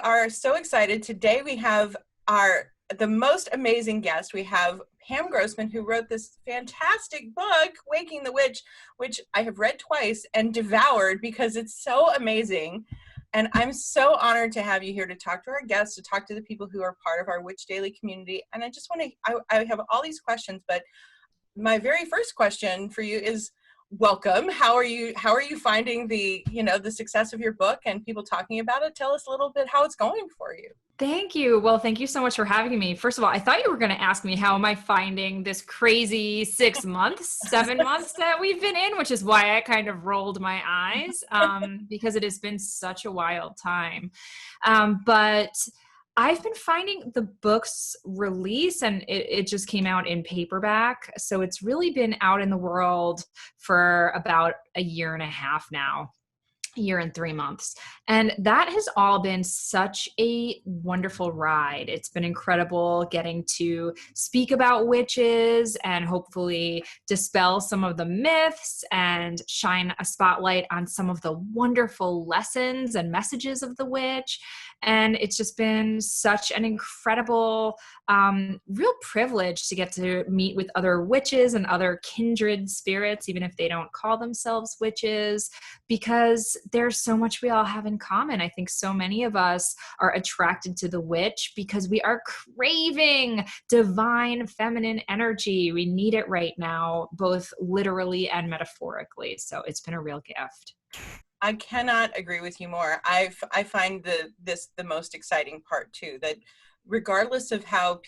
are so excited. Today we have the most amazing guest. We have Pam Grossman, who wrote this fantastic book, Waking the Witch, which I have read twice and devoured because it's so amazing. And I'm so honored to have you here to talk to our guests, to talk to the people who are part of our Witch Daily community. And I just want to, I have all these questions, but my very first question for you is, welcome. How are you finding the success of your book and people talking about it? Tell us a little bit how it's going for you. Thank you. Well, thank you so much for having me. First of all, I thought you were going to ask me how am I finding this crazy 7 months that we've been in, which is why I kind of rolled my eyes because it has been such a wild time. But I've been finding the book's release, and it just came out in paperback. So it's really been out in the world for about a year and a half now. Year and 3 months. And that has all been such a wonderful ride. It's been incredible getting to speak about witches and hopefully dispel some of the myths and shine a spotlight on some of the wonderful lessons and messages of the witch. And it's just been such an incredible, real privilege to get to meet with other witches and other kindred spirits, even if they don't call themselves witches, because there's so much we all have in common. I think so many of us are attracted to the witch because we are craving divine feminine energy. We need it right now, both literally and metaphorically. So it's been a real gift. I cannot agree with you more. I find the most exciting part too, that regardless of how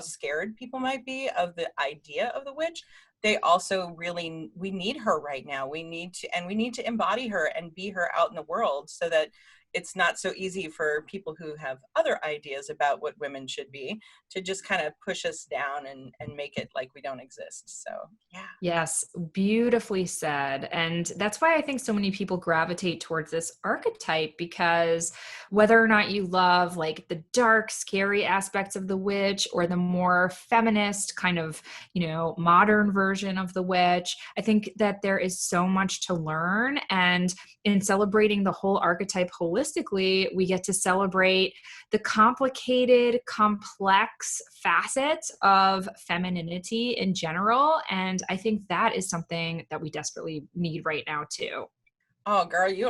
scared people might be of the idea of the witch, they also we need her right now. We need to embody her and be her out in the world so that it's not so easy for people who have other ideas about what women should be to just kind of push us down and make it like we don't exist. So, yeah. Yes, beautifully said. And that's why I think so many people gravitate towards this archetype, because whether or not you love like the dark, scary aspects of the witch or the more feminist kind of, modern version of the witch, I think that there is so much to learn. And in celebrating the whole archetype holistically, we get to celebrate the complicated, complex facets of femininity in general. And I think that is something that we desperately need right now too. Oh, girl, you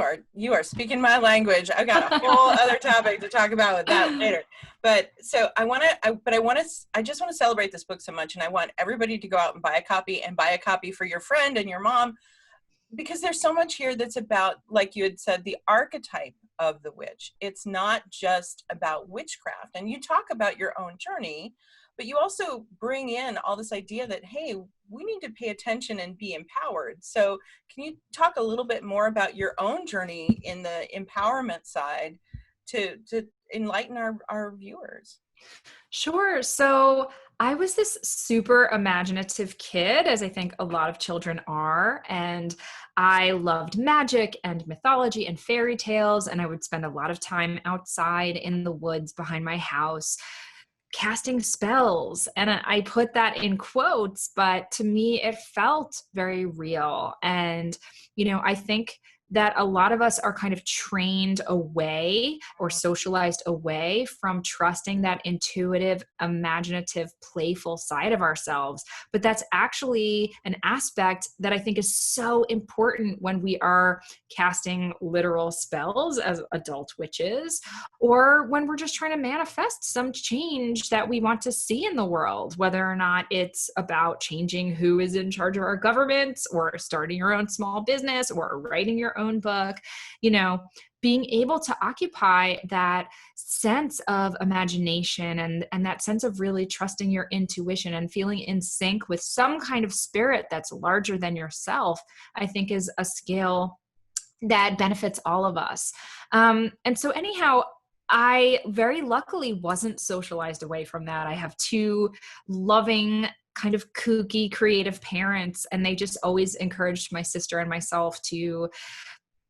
are speaking my language. I've got a whole other topic to talk about with that later. But so I just want to celebrate this book so much, and I want everybody to go out and buy a copy for your friend and your mom, because there's so much here that's about, like you had said, the archetype of the witch. It's not just about witchcraft. And you talk about your own journey, but you also bring in all this idea that, hey, we need to pay attention and be empowered. So can you talk a little bit more about your own journey in the empowerment side to enlighten our viewers? Sure. So I was this super imaginative kid, as I think a lot of children are, and I loved magic and mythology and fairy tales, and I would spend a lot of time outside in the woods behind my house casting spells. And I put that in quotes, but to me, it felt very real. And, I think that a lot of us are kind of trained away or socialized away from trusting that intuitive, imaginative, playful side of ourselves. But that's actually an aspect that I think is so important when we are casting literal spells as adult witches, or when we're just trying to manifest some change that we want to see in the world, whether or not it's about changing who is in charge of our government, or starting your own small business, or writing your own book. Being able to occupy that sense of imagination and that sense of really trusting your intuition and feeling in sync with some kind of spirit that's larger than yourself, I think is a skill that benefits all of us. And so anyhow, I very luckily wasn't socialized away from that. I have two loving, kind of kooky, creative parents, and they just always encouraged my sister and myself to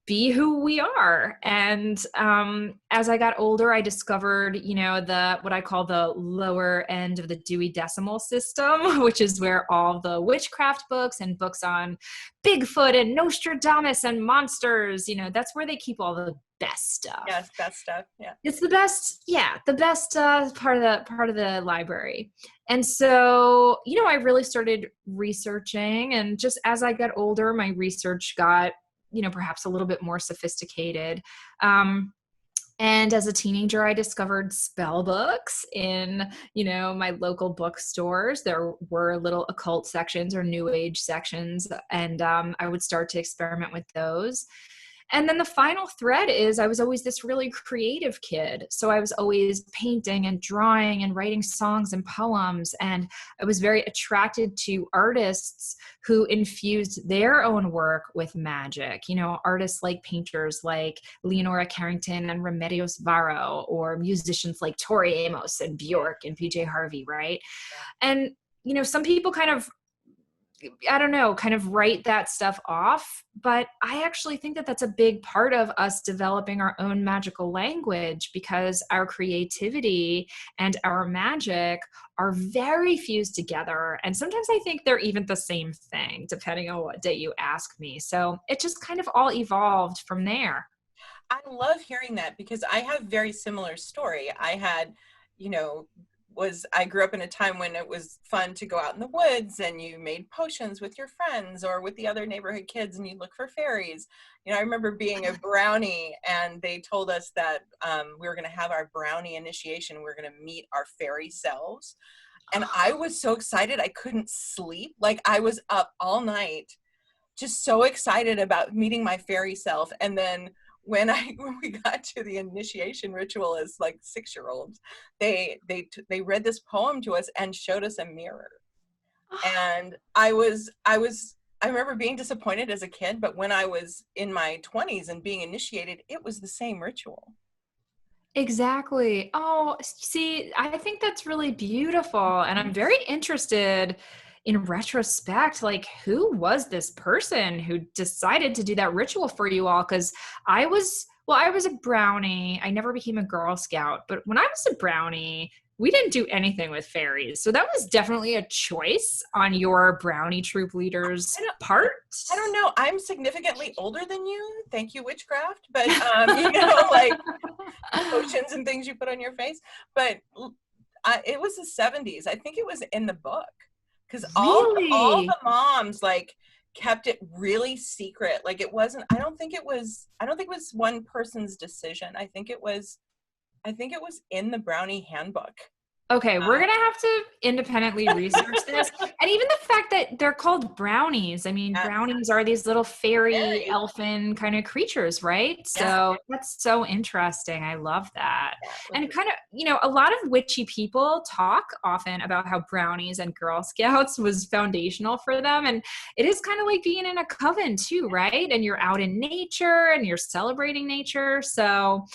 be who we are. And as I got older, I discovered, what I call the lower end of the Dewey Decimal System, which is where all the witchcraft books and books on Bigfoot and Nostradamus and monsters, that's where they keep all the best stuff. Yes, best stuff. Yeah. It's the best, yeah, the best part of the library. And so, I really started researching, and just as I got older, my research got, perhaps a little bit more sophisticated. And as a teenager, I discovered spell books in, my local bookstores. There were little occult sections or new age sections, and I would start to experiment with those. And then the final thread is I was always this really creative kid. So I was always painting and drawing and writing songs and poems. And I was very attracted to artists who infused their own work with magic. Artists like painters like Leonora Carrington and Remedios Varo, or musicians like Tori Amos and Bjork and PJ Harvey, right? And, some people kind of write that stuff off. But I actually think that that's a big part of us developing our own magical language, because our creativity and our magic are very fused together. And sometimes I think they're even the same thing, depending on what day you ask me. So it just kind of all evolved from there. I love hearing that, because I have very similar story. I had, I grew up in a time when it was fun to go out in the woods and you made potions with your friends or with the other neighborhood kids, and you look for fairies. I remember being a brownie, and they told us that we were going to have our brownie initiation. We were going to meet our fairy selves. And I was so excited. I couldn't sleep. Like, I was up all night, just so excited about meeting my fairy self. And then when we got to the initiation ritual as like 6-year-olds, they read this poem to us and showed us a mirror. And I remember being disappointed as a kid, but when I was in my 20s and being initiated, it was the same ritual. Exactly. Oh, see, I think that's really beautiful. And I'm very interested in retrospect, like, who was this person who decided to do that ritual for you all? Because I was a brownie. I never became a Girl Scout, but when I was a brownie, we didn't do anything with fairies. So that was definitely a choice on your brownie troop leader's part. I don't know. I'm significantly older than you. Thank you, Witchcraft. But, like potions and things you put on your face. But it was the 70s. I think it was in the book. Because all the moms like kept it really secret. Like, it wasn't, I don't think it was one person's decision. I think it was in the brownie handbook. Okay, we're going to have to independently research this. And even the fact that they're called brownies. I mean, brownies are these little fairy, elfin kind of creatures, right? So that's so interesting. I love that. And kind of, a lot of witchy people talk often about how brownies and Girl Scouts was foundational for them. And it is kind of like being in a coven too, right? And you're out in nature and you're celebrating nature. So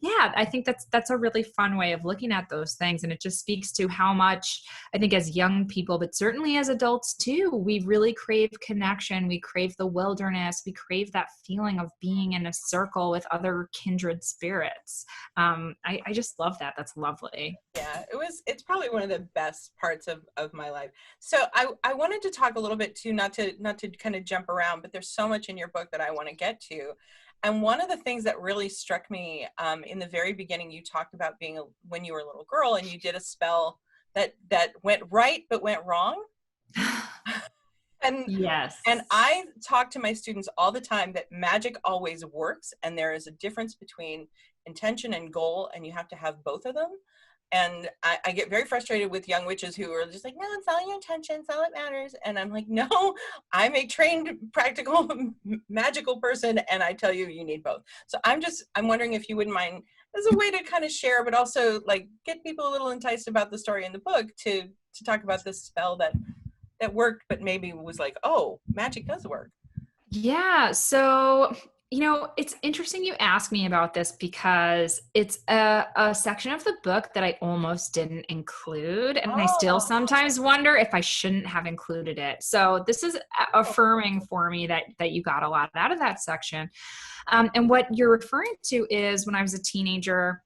yeah, I think that's a really fun way of looking at those things. And it just speaks to how much, I think, as young people, but certainly as adults too, we really crave connection. We crave the wilderness. We crave that feeling of being in a circle with other kindred spirits. I just love that. That's lovely. Yeah, it's probably one of the best parts of my life. So I wanted to talk a little bit too, not to kind of jump around, but there's so much in your book that I want to get to. And one of the things that really struck me in the very beginning, you talked about when you were a little girl and you did a spell that went right but went wrong. And yes. And I talk to my students all the time that magic always works, and there is a difference between intention and goal, and you have to have both of them. And I get very frustrated with young witches who are just like, no, it's all your intention, it's all that matters. And I'm like, no, I'm a trained, practical, magical person, and I tell you, you need both. So I'm wondering if you wouldn't mind, as a way to kind of share, but also like get people a little enticed about the story in the book, to talk about this spell that worked, but maybe was like, oh, magic does work. Yeah. So, it's interesting you ask me about this, because it's a section of the book that I almost didn't include. And I still sometimes wonder if I shouldn't have included it. So this is affirming for me that you got a lot out of that section. And what you're referring to is when I was a teenager,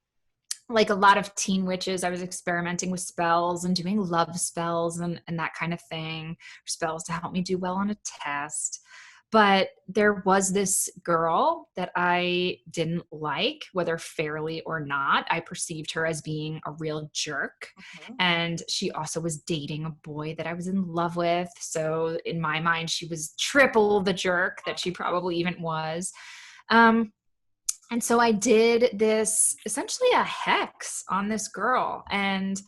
like a lot of teen witches, I was experimenting with spells and doing love spells and that kind of thing, spells to help me do well on a test. But there was this girl that I didn't like, whether fairly or not. I perceived her as being a real jerk. Mhm. And she also was dating a boy that I was in love with. So in my mind, she was triple the jerk that she probably even was. And so I did this, essentially a hex on this girl. And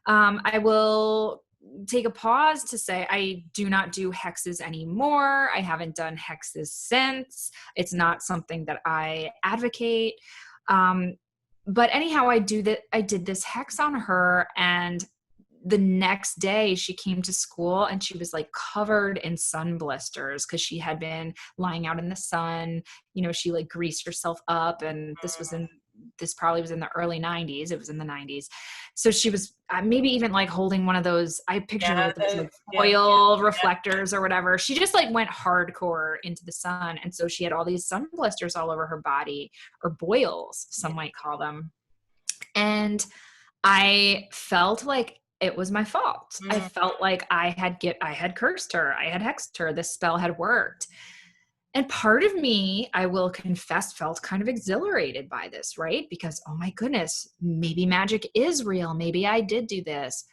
I will take a pause to say I do not do hexes anymore. I haven't done hexes since. It's not something that I advocate. But anyhow, I did this hex on her, and the next day she came to school and she was like covered in sun blisters because she had been lying out in the sun. You know, she like greased herself up, and this probably was in the early 90s. It was in the 90s. So she was maybe even like holding one of those, I picture her with those like foil reflectors or whatever. She just like went hardcore into the sun. And so she had all these sun blisters all over her body, or boils, some might call them. And I felt like it was my fault. I felt like I had cursed her. I had hexed her. This spell had worked. And part of me, I will confess, felt kind of exhilarated by this, right? Because, oh my goodness, maybe magic is real. Maybe I did do this.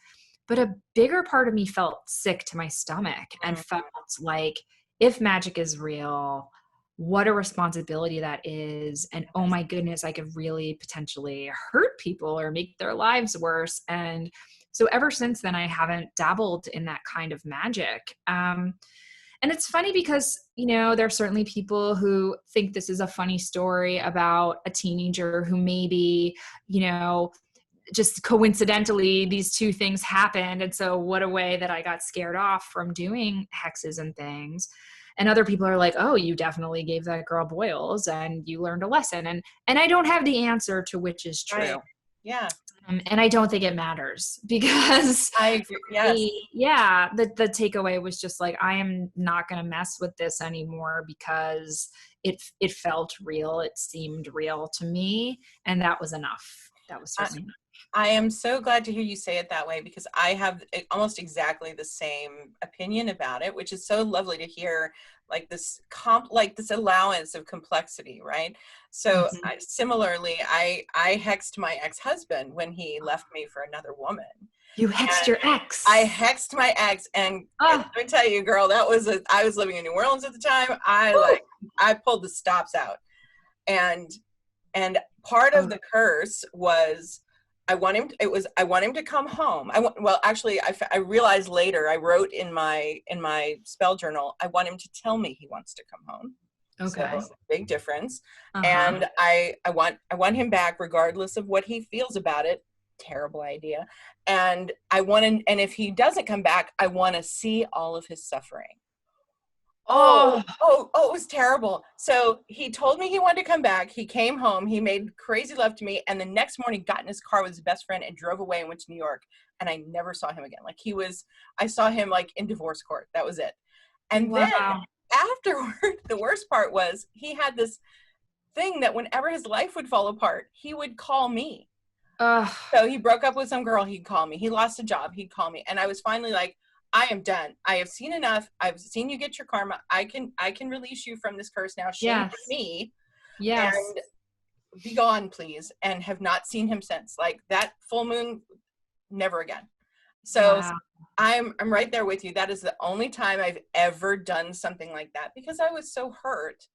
But a bigger part of me felt sick to my stomach and felt like, if magic is real, what a responsibility that is. And oh my goodness, I could really potentially hurt people or make their lives worse. And so ever since then, I haven't dabbled in that kind of magic. And it's funny because, you know, there are certainly people who think this is a funny story about a teenager who maybe, you know, just coincidentally, these two things happened. And so what a way that I got scared off from doing hexes and things. And other people are like, oh, you definitely gave that girl boils and you learned a lesson. And I don't have the answer to which is true. Right. Yeah. And I don't think it matters, because I agree. Yes. The takeaway was just like, I am not going to mess with this anymore, because it felt real. It seemed real to me. And that was enough. That was certainly enough. I am so glad to hear you say it that way, because I have almost exactly the same opinion about it, which is so lovely to hear, like this allowance of complexity, right? So similarly, I hexed my ex-husband when he left me for another woman. You hexed your ex. I hexed my ex, and let me tell you, girl, I was living in New Orleans at the time. I pulled the stops out, and part of the curse was, I want him to come home. I realized later, I wrote in my spell journal, I want him to tell me he wants to come home. Okay. So, big difference. And I want him back regardless of what he feels about it. Terrible idea. And and if he doesn't come back, I want to see all of his suffering. It was terrible. So he told me he wanted to come back. He came home. He made crazy love to me. And the next morning got in his car with his best friend and drove away and went to New York. And I never saw him again. I saw him like in divorce court. That was it. And then afterward, the worst part was, he had this thing that whenever his life would fall apart, he would call me. So he broke up with some girl, he'd call me. He lost a job, he'd call me. And I was finally like, I am done. I have seen enough. I've seen you get your karma. I can release you from this curse now. Shame for me. Yes. And be gone, please. And have not seen him since. Like that full moon, never again. So I'm right there with you. That is the only time I've ever done something like that, because I was so hurt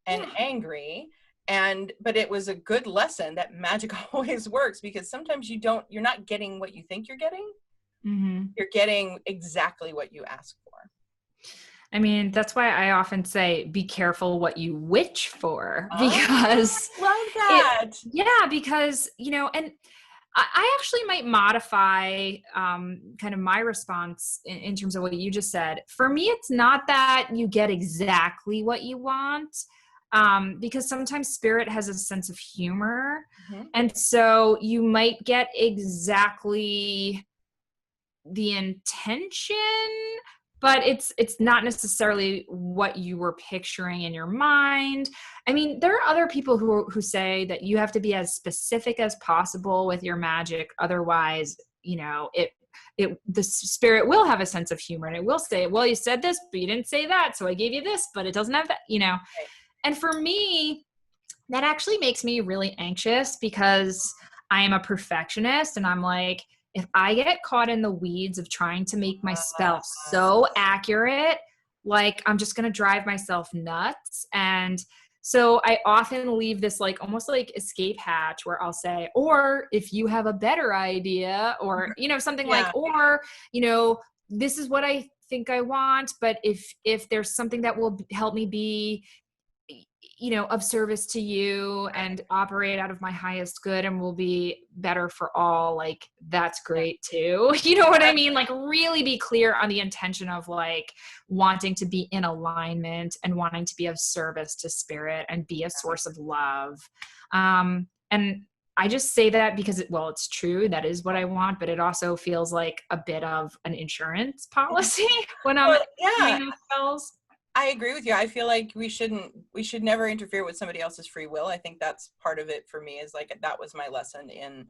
and angry. But it was a good lesson that magic always works, because sometimes you're not getting what you think you're getting. You're getting exactly what you ask for. I mean, that's why I often say, be careful what you witch for, because I love that. Because, you know, and I actually might modify kind of my response in terms of what you just said. For me, it's not that you get exactly what you want, because sometimes spirit has a sense of humor. And so you might get exactly the intention, but it's not necessarily what you were picturing in your mind. I mean, there are other people who say that you have to be as specific as possible with your magic. Otherwise, you know, the spirit will have a sense of humor and it will say, well, you said this, but you didn't say that. So I gave you this, but it doesn't have that, you know? Right. And for me, that actually makes me really anxious because I am a perfectionist and I'm like, if I get caught in the weeds of trying to make my spell so accurate, like I'm just going to drive myself nuts. And so I often leave this like almost like escape hatch where I'll say, or if you have a better idea or, you know, something like, or, you know, this is what I think I want. But if there's something that will help me be, you know, of service to you and operate out of my highest good and will be better for all, like that's great too. You know what I mean? Like really be clear on the intention of like wanting to be in alignment and wanting to be of service to spirit and be a source of love. And I just say that because it's true. That is what I want, but it also feels like a bit of an insurance policy when I'm doing those spells. I agree with you. I feel like we should never interfere with somebody else's free will. I think that's part of it for me, is like, that was my lesson in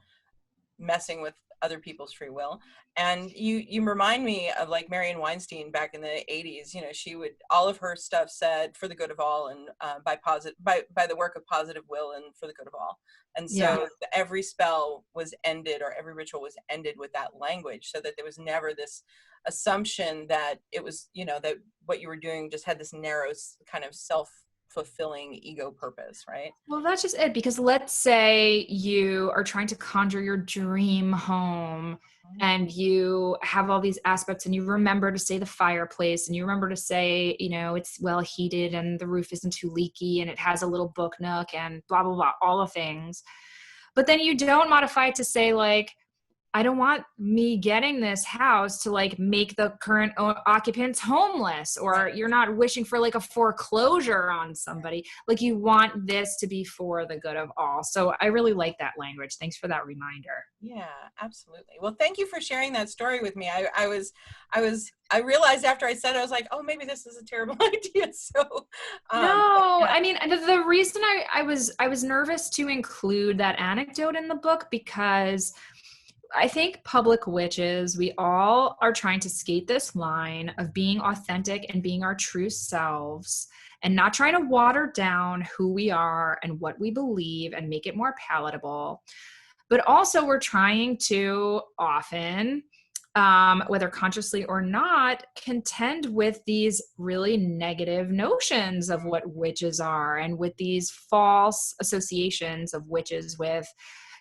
messing with other people's free will. And you remind me of like Marianne Weinstein back in the 80s. You know, she would, all of her stuff said for the good of all and by the work of positive will and for the good of all. And so every spell was ended, or every ritual was ended with that language, so that there was never this assumption that it was, you know, that what you were doing just had this narrow kind of self-fulfilling ego purpose, right? Well, that's just it. Because let's say you are trying to conjure your dream home and you have all these aspects and you remember to say the fireplace and you remember to say, you know, it's well heated and the roof isn't too leaky and it has a little book nook and blah, blah, blah, all the things. But then you don't modify it to say like, I don't want me getting this house to like make the current occupants homeless, or you're not wishing for like a foreclosure on somebody. Like you want this to be for the good of all. So I really like that language. Thanks for that reminder. Yeah, absolutely. Well, thank you for sharing that story with me. I realized after I said it, I was like, oh, maybe this is a terrible idea. So no, I mean, the reason I was nervous to include that anecdote in the book, because I think public witches, we all are trying to skate this line of being authentic and being our true selves and not trying to water down who we are and what we believe and make it more palatable. But also we're trying to often, whether consciously or not, contend with these really negative notions of what witches are and with these false associations of witches with,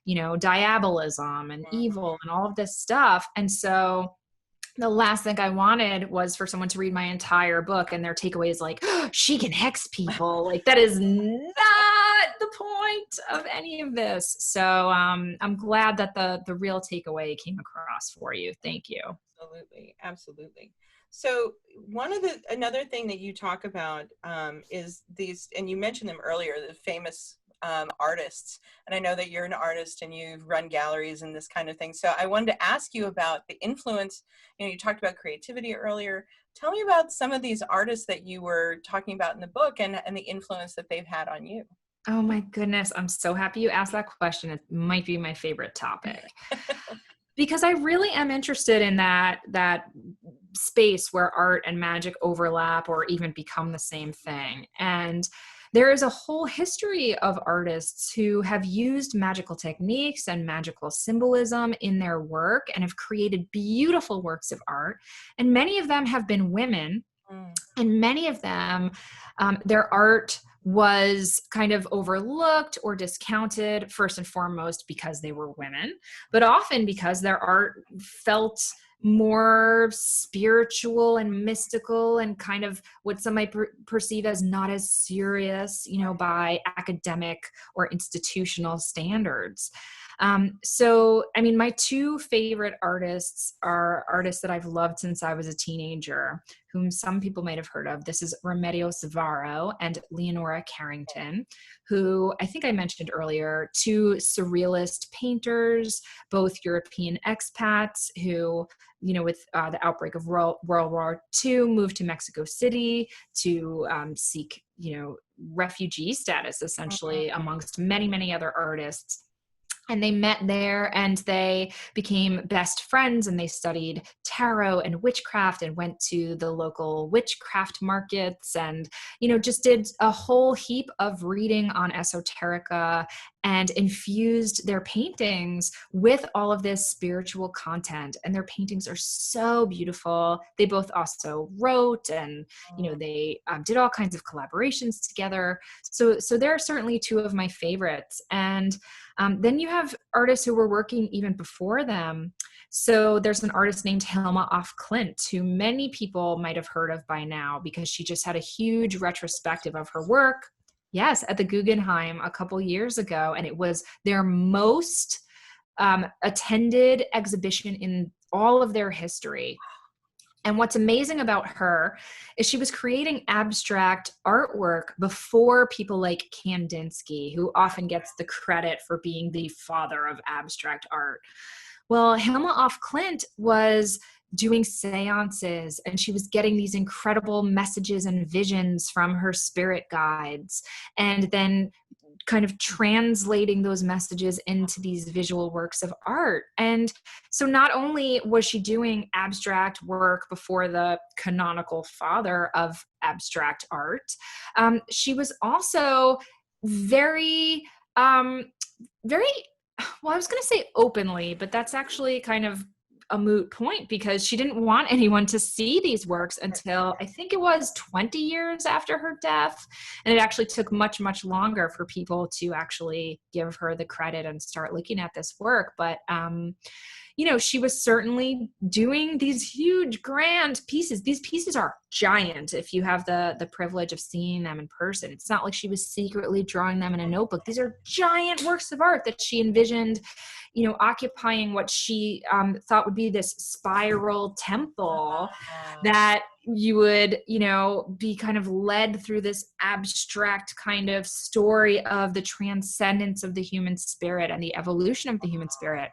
you know, diabolism and evil and all of this stuff. And so the last thing I wanted was for someone to read my entire book and their takeaway is like, oh, she can hex people. Like that is not the point of any of this. So I'm glad that the real takeaway came across for you. Thank you. Absolutely. Absolutely. So another thing that you talk about is these, and you mentioned them earlier, the famous artists. And I know that you're an artist and you've run galleries and this kind of thing. So I wanted to ask you about the influence. You know, you talked about creativity earlier. Tell me about some of these artists that you were talking about in the book and the influence that they've had on you. Oh my goodness. I'm so happy you asked that question. It might be my favorite topic. Because I really am interested in that space where art and magic overlap or even become the same thing. And there is a whole history of artists who have used magical techniques and magical symbolism in their work and have created beautiful works of art. And many of them have been women. And many of them, their art was kind of overlooked or discounted, first and foremost because they were women, but often because their art felt more spiritual and mystical and kind of what some might perceive as not as serious, you know, by academic or institutional standards. So, I mean, my two favorite artists are artists that I've loved since I was a teenager, whom some people might have heard of. This is Remedios Varo and Leonora Carrington, who I think I mentioned earlier, two surrealist painters, both European expats who, you know, with the outbreak of World War II, moved to Mexico City to seek, you know, refugee status, essentially, amongst many, many other artists. And they met there and they became best friends, and they studied tarot and witchcraft and went to the local witchcraft markets and, just did a whole heap of reading on esoterica and infused their paintings with all of this spiritual content. And their paintings are so beautiful. They both also wrote and, they did all kinds of collaborations together. So they're certainly two of my favorites. And then you have artists who were working even before them. So there's an artist named Hilma af Klint, who many people might have heard of by now because she just had a huge retrospective of her work. Yes, at the Guggenheim a couple years ago. And it was their most attended exhibition in all of their history. And what's amazing about her is she was creating abstract artwork before people like Kandinsky, who often gets the credit for being the father of abstract art. Well, Hilma af Klint was doing seances, and she was getting these incredible messages and visions from her spirit guides, and then kind of translating those messages into these visual works of art. And so not only was she doing abstract work before the canonical father of abstract art, she was also very, very, well, I was going to say openly, but that's actually kind of a moot point because she didn't want anyone to see these works until I think it was 20 years after her death. And it actually took much, much longer for people to actually give her the credit and start looking at this work. But, she was certainly doing these huge, grand pieces. These pieces are giant if you have the privilege of seeing them in person. It's not like she was secretly drawing them in a notebook. These are giant works of art that she envisioned, occupying what she thought would be this spiral temple that you would, be kind of led through this abstract kind of story of the transcendence of the human spirit and the evolution of the human spirit.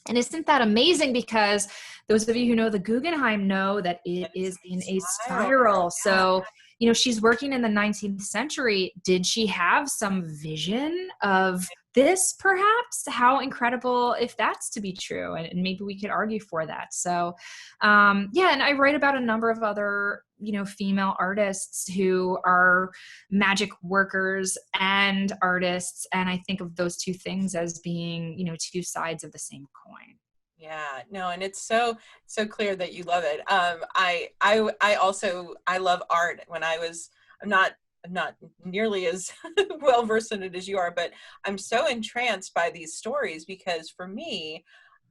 And isn't that amazing? Because those of you who know the Guggenheim know that it is in a spiral. So, she's working in the 19th century. Did she have some vision of this, perhaps? How incredible if that's to be true. And maybe we could argue for that. So, and I write about a number of other, female artists who are magic workers and artists. And I think of those two things as being, two sides of the same coin. Yeah, no, and it's so clear that you love it. I love art. I'm not nearly as well versed in it as you are, but I'm so entranced by these stories because for me,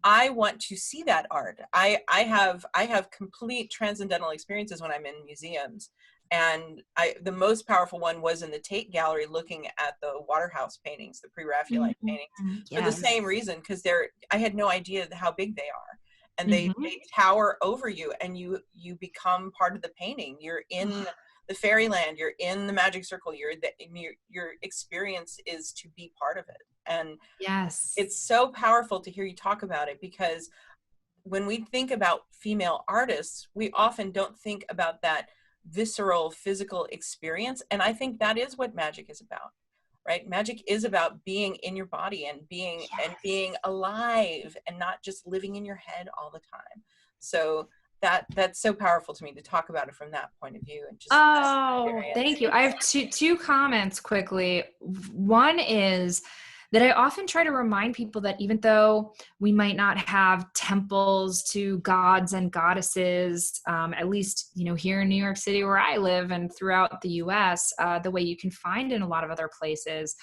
I want to see that art. I have complete transcendental experiences when I'm in museums. And the most powerful one was in the Tate Gallery looking at the Waterhouse paintings, the pre-Raphaelite paintings, for the same reason, because I had no idea how big they are. And they tower over you and you become part of the painting. You're in the fairyland, you're in the magic circle, your experience is to be part of it. And it's so powerful to hear you talk about it because when we think about female artists, we often don't think about that visceral physical experience. And I think that is what magic is about, right? Magic is about being in your body and being alive and not just living in your head all the time. So that's so powerful to me to talk about it from that point of view. And just thank you. I have two comments quickly. One is that I often try to remind people that even though we might not have temples to gods and goddesses, at least, here in New York City where I live and throughout the US, the way you can find in a lot of other places,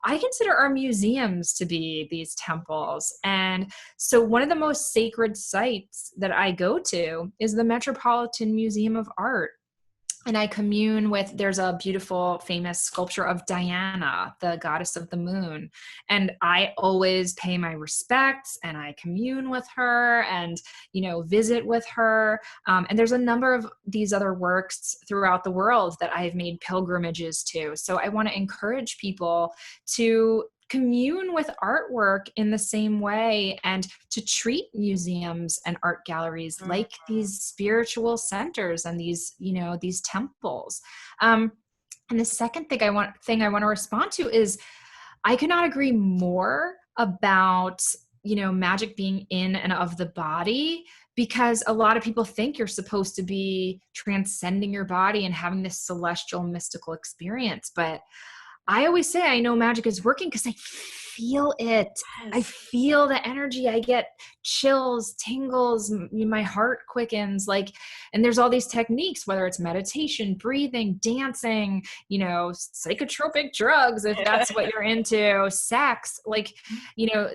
I consider our museums to be these temples. And so one of the most sacred sites that I go to is the Metropolitan Museum of Art. And I commune with, there's a beautiful, famous sculpture of Diana, the goddess of the moon. And I always pay my respects and I commune with her and, visit with her. And there's a number of these other works throughout the world that I've made pilgrimages to. So I want to encourage people to commune with artwork in the same way and to treat museums and art galleries like these spiritual centers and these temples. And the second thing I want to respond to is I could not agree more about, magic being in and of the body, because a lot of people think you're supposed to be transcending your body and having this celestial mystical experience. But I always say I know magic is working because I feel it. I Yes. feel the energy. I get chills, tingles, my heart quickens, and there's all these techniques, whether it's meditation, breathing, dancing, psychotropic drugs, if that's what you're into, sex, you know,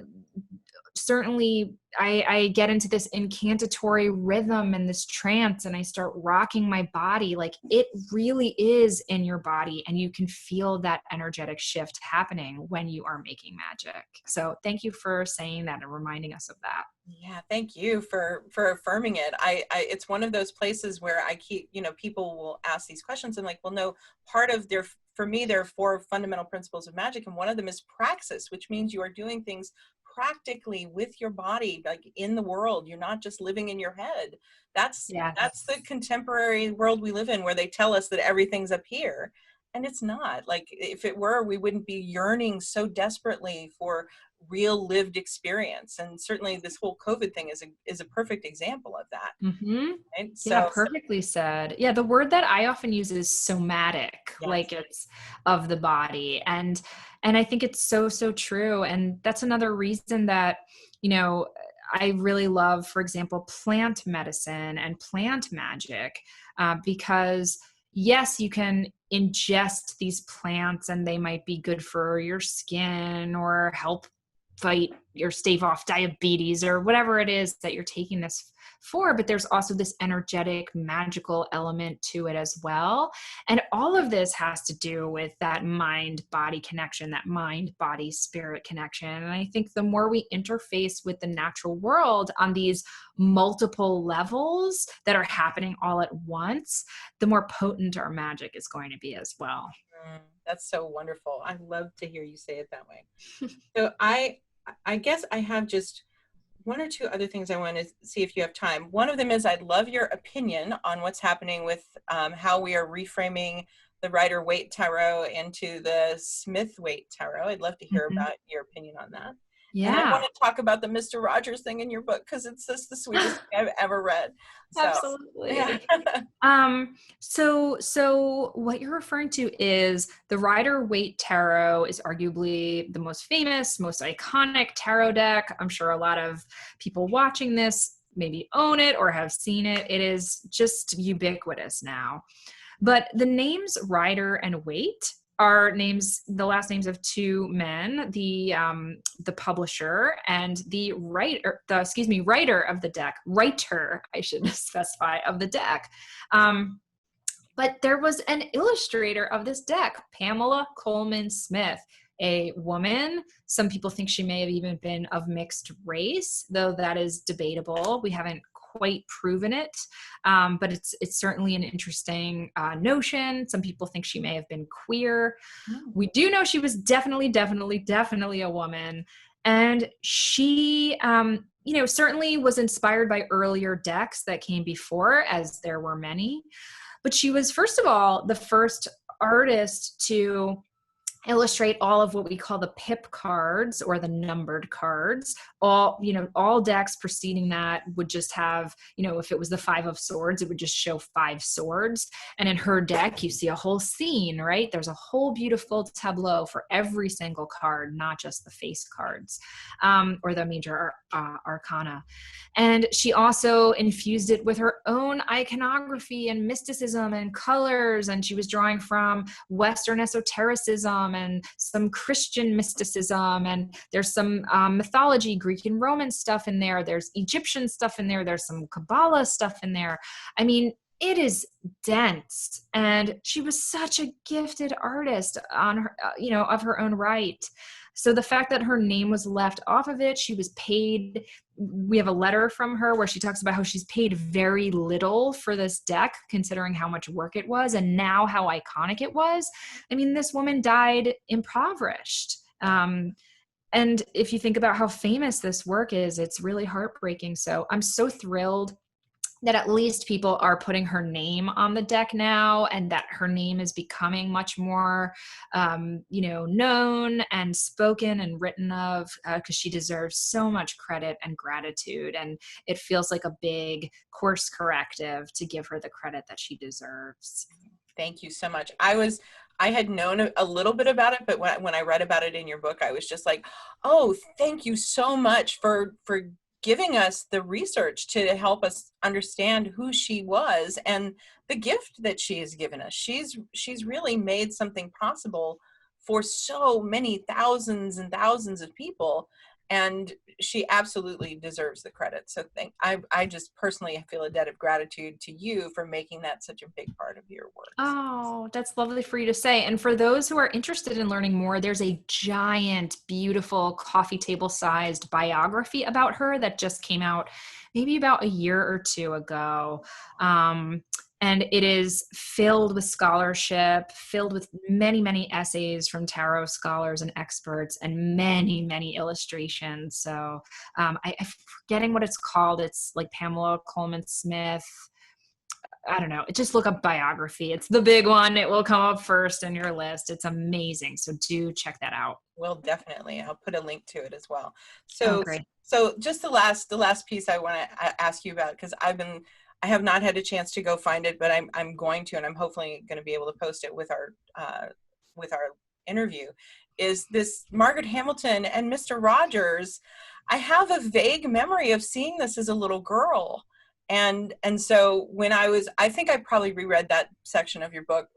certainly I get into this incantatory rhythm and this trance, and I start rocking my body. Like, it really is in your body, and you can feel that energetic shift happening when you are making magic. So thank you for saying that and reminding us of that. Yeah, thank you for affirming it. I it's one of those places where I keep, people will ask these questions. I'm like, well, no, part of for me, there are 4 fundamental principles of magic, and one of them is praxis, which means you are doing things practically with your body, like in the world. You're not just living in your head. That's the contemporary world we live in, where they tell us that everything's up here, and it's not. Like, if it were, we wouldn't be yearning so desperately for real lived experience. And certainly this whole COVID thing is a perfect example of that. Mm-hmm. Right? Yeah, perfectly said. Yeah, the word that I often use is somatic, Yes. like it's of the body. And I think it's so, so true. And that's another reason that, I really love, for example, plant medicine and plant magic, because yes, you can ingest these plants and they might be good for your skin or help fight or stave off diabetes or whatever it is that you're taking this for, but there's also this energetic, magical element to it as well. And all of this has to do with that mind-body connection, that mind-body-spirit connection. And I think the more we interface with the natural world on these multiple levels that are happening all at once, the more potent our magic is going to be as well. That's so wonderful. I love to hear you say it that way. So I guess I have just 1 or 2 other things I want to see if you have time. One of them is, I'd love your opinion on what's happening with how we are reframing the Rider-Waite Tarot into the Smith-Waite Tarot. I'd love to hear about your opinion on that. Yeah. And I want to talk about the Mr. Rogers thing in your book, because it's just the sweetest thing I've ever read. So, absolutely. Yeah. So what you're referring to is the Rider-Waite Tarot is arguably the most famous, most iconic tarot deck. I'm sure a lot of people watching this maybe own it or have seen it. It is just ubiquitous now. But the names Rider and Waite are the last names of 2 men, the publisher and the writer of the deck, writer, I should specify, of the deck. But there was an illustrator of this deck, Pamela Coleman Smith, a woman. Some people think she may have even been of mixed race, though that is debatable. We haven't quite proven it, but it's certainly an interesting notion. Some people think she may have been queer. We do know she was definitely a woman, and she certainly was inspired by earlier decks that came before, as there were many. But she was, first of all, the first artist to illustrate all of what we call the pip cards, or the numbered cards. All decks preceding that would just have, if it was the 5 of swords, it would just show 5 swords. And in her deck, you see a whole scene, right? There's a whole beautiful tableau for every single card, not just the face cards, or the major arcana. And she also infused it with her own iconography and mysticism and colors. And she was drawing from Western esotericism and some Christian mysticism. And there's some mythology, Greek and Roman stuff in there. There's Egyptian stuff in there. There's some Kabbalah stuff in there. I mean, it is dense. And she was such a gifted artist on her, of her own right. So the fact that her name was left off of it, she was paid. We have a letter from her where she talks about how she's paid very little for this deck, considering how much work it was and now how iconic it was. I mean, this woman died impoverished. And if you think about how famous this work is, it's really heartbreaking. So I'm so thrilled that at least people are putting her name on the deck now, and that her name is becoming much more, known and spoken and written of, because she deserves so much credit and gratitude. And it feels like a big course corrective to give her the credit that she deserves. Thank you so much. I had known a little bit about it, but when I read about it in your book, I was just like, oh, thank you so much for giving us the research to help us understand who she was and the gift that she has given us. She's really made something possible for so many thousands and thousands of people, and she absolutely deserves the credit. So I just personally feel a debt of gratitude to you for making that such a big part of your work. Oh, that's lovely for you to say. And for those who are interested in learning more, there's a giant, beautiful coffee table sized biography about her that just came out maybe about a year or two ago. And it is filled with scholarship, filled with many, many essays from tarot scholars and experts, and many, many illustrations. So I'm forgetting what it's called. It's like Pamela Coleman Smith. I don't know. Just look up biography. It's the big one. It will come up first in your list. It's amazing. So do check that out. Well, definitely. I'll put a link to it as well. Oh, So, great. so just the last piece I want to ask you about, because I have not had a chance to go find it, but I'm going to, and I'm hopefully going to be able to post it with our interview, is this Margaret Hamilton and Mr. Rogers. I have a vague memory of seeing this as a little girl. And so when I think I probably reread that section of your book.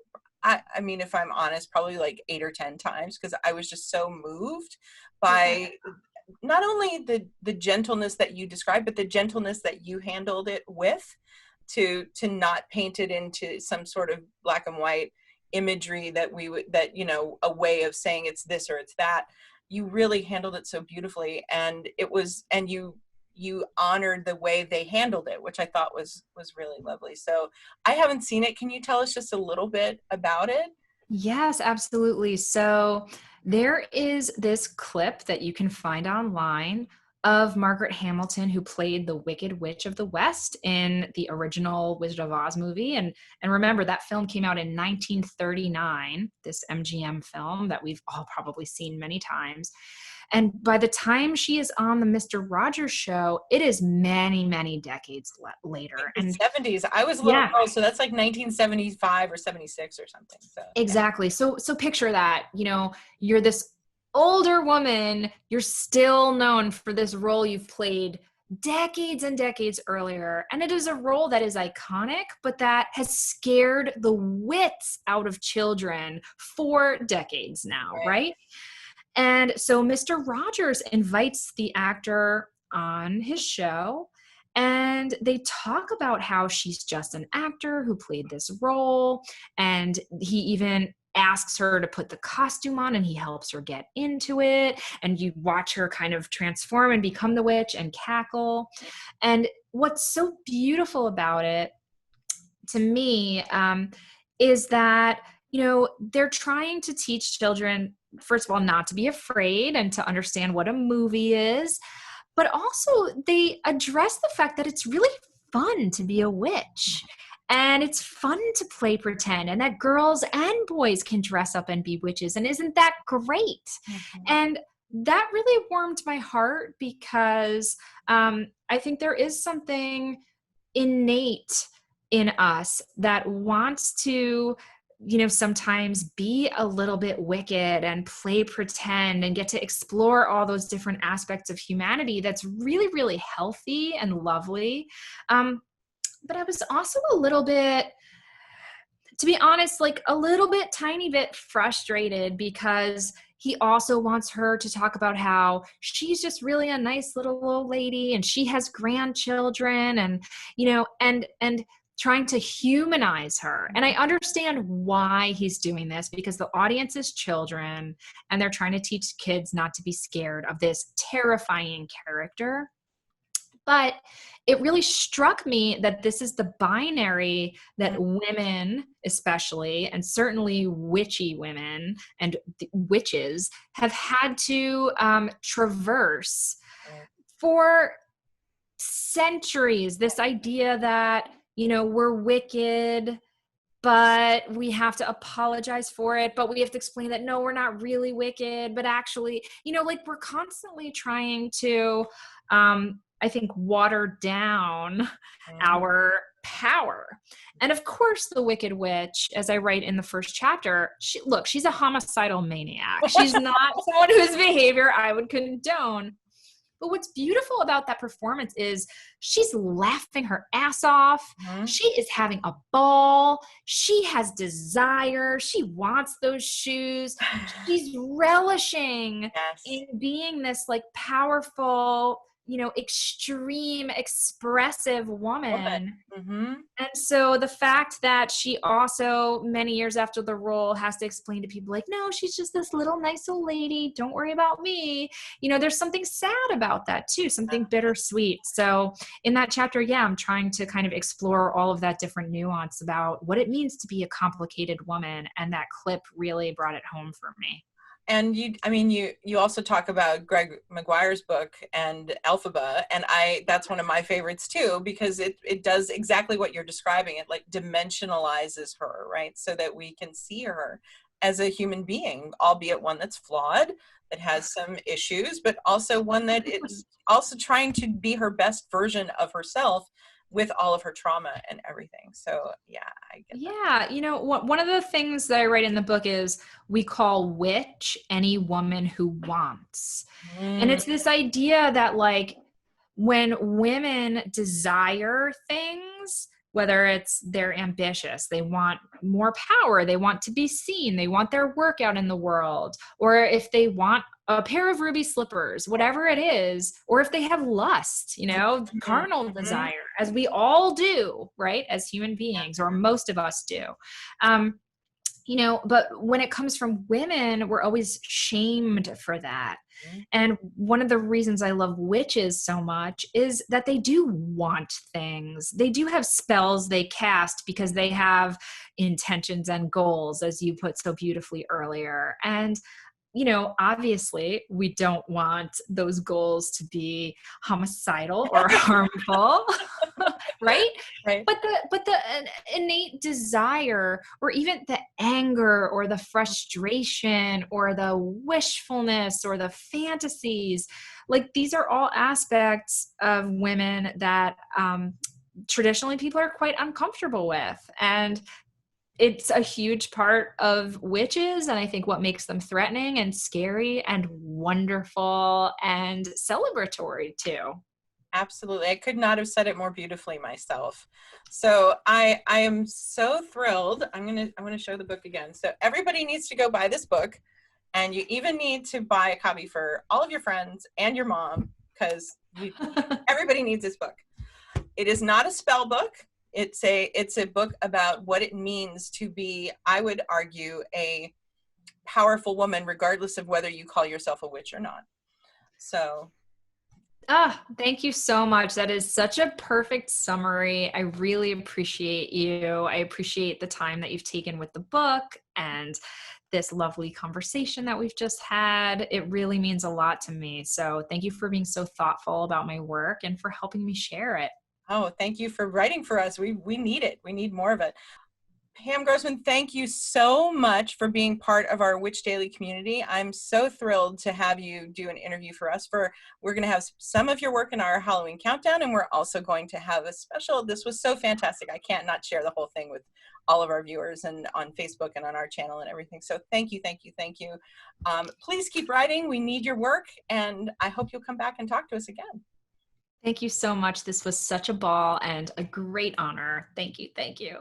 I mean, if I'm honest, probably like 8 or 10 times, because I was just so moved by not only the gentleness that you described, but the gentleness that you handled it with, to not paint it into some sort of black and white imagery that a way of saying it's this or it's that. You really handled it so beautifully, and you honored the way they handled it, which I thought was really lovely. So I haven't seen it. Can you tell us just a little bit about it? Yes, absolutely. So there is this clip that you can find online of Margaret Hamilton, who played the Wicked Witch of the West in the original Wizard of Oz movie. And remember, that film came out in 1939, this MGM film that we've all probably seen many times. And by the time she is on the Mr. Rogers show, it is many, many decades later. The And 70s. I was a little girl, so that's like 1975 or 76 or something. So exactly. So picture that, you're this older woman, you're still known for this role you've played decades and decades earlier. And it is a role that is iconic, but that has scared the wits out of children for decades now, right? And so Mr. Rogers invites the actor on his show, and they talk about how she's just an actor who played this role. And he even asks her to put the costume on, and he helps her get into it. And you watch her kind of transform and become the witch and cackle. And what's so beautiful about it to me is that, they're trying to teach children, first of all, not to be afraid and to understand what a movie is, but also they address the fact that it's really fun to be a witch, and it's fun to play pretend, and that girls and boys can dress up and be witches. And isn't that great? Mm-hmm. And that really warmed my heart, because I think there is something innate in us that wants to, sometimes be a little bit wicked and play pretend and get to explore all those different aspects of humanity. That's really, really healthy and lovely. But I was also a little bit, to be honest, like a little bit, tiny bit frustrated, because he also wants her to talk about how she's just really a nice little old lady, and she has grandchildren, and, and trying to humanize her. And I understand why he's doing this, because the audience is children, and they're trying to teach kids not to be scared of this terrifying character. But it really struck me that this is the binary that women, especially, and certainly witchy women and witches, have had to traverse for centuries, this idea that, you know, we're wicked, but we have to apologize for it, but we have to explain that, no, we're not really wicked, but actually, you know, like we're constantly trying to, I think, water down our power. And of course, the Wicked Witch, as I write in the first chapter, she's a homicidal maniac. She's not someone whose behavior I would condone. But what's beautiful about that performance is she's laughing her ass off. She is having a ball. She has desire. She wants those shoes. She's relishing in being this like powerful, you know, extreme, expressive woman. And so the fact that she also, many years after the role, has to explain to people like, no, she's just this little nice old lady. Don't worry about me. You know, there's something sad about that too, something bittersweet. So in that chapter, yeah, I'm trying to kind of explore all of that different nuance about what it means to be a complicated woman. And that clip really brought it home for me. And you also talk about Greg McGuire's book and Elphaba, and that's one of my favorites too, because it does exactly what you're describing. It like dimensionalizes her, right? So that we can see her as a human being, albeit one that's flawed, that has some issues, but also one that is also trying to be her best version of herself with all of her trauma and everything. So yeah, I get that. Yeah, you know, one of the things that I write in the book is we call witch any woman who wants. And it's this idea that like when women desire things, whether it's they're ambitious, they want more power, they want to be seen, they want their work out in the world, or if they want a pair of ruby slippers, whatever it is, or if they have lust, you know, carnal desire, as we all do, right, as human beings, or most of us do. You know, but when it comes from women, we're always shamed for that. And one of the reasons I love witches so much is that they do want things. They do have spells they cast because they have intentions and goals, as you put so beautifully earlier. And you know, obviously we don't want those goals to be homicidal or harmful, right? Right. But the innate desire, or even the anger or the frustration or the wishfulness or the fantasies, like these are all aspects of women that traditionally people are quite uncomfortable with. And it's a huge part of witches, and I think what makes them threatening and scary and wonderful and celebratory too. Absolutely. I could not have said it more beautifully myself. So I am so thrilled. I'm going to show the book again. So everybody needs to go buy this book, and you even need to buy a copy for all of your friends and your mom, because everybody needs this book. It is not a spell book. It's a book about what it means to be, I would argue, a powerful woman, regardless of whether you call yourself a witch or not. So. Thank you so much. That is such a perfect summary. I really appreciate you. I appreciate the time that you've taken with the book and this lovely conversation that we've just had. It really means a lot to me. So thank you for being so thoughtful about my work and for helping me share it. Oh, thank you for writing for us. We need it. We need more of it. Pam Grossman, thank you so much for being part of our Witch Daily community. I'm so thrilled to have you do an interview for us. We're going to have some of your work in our Halloween countdown, and we're also going to have a special. This was so fantastic. I can't not share the whole thing with all of our viewers and on Facebook and on our channel and everything. So thank you, thank you, thank you. Please keep writing. We need your work, and I hope you'll come back and talk to us again. Thank you so much. This was such a ball and a great honor. Thank you. Thank you.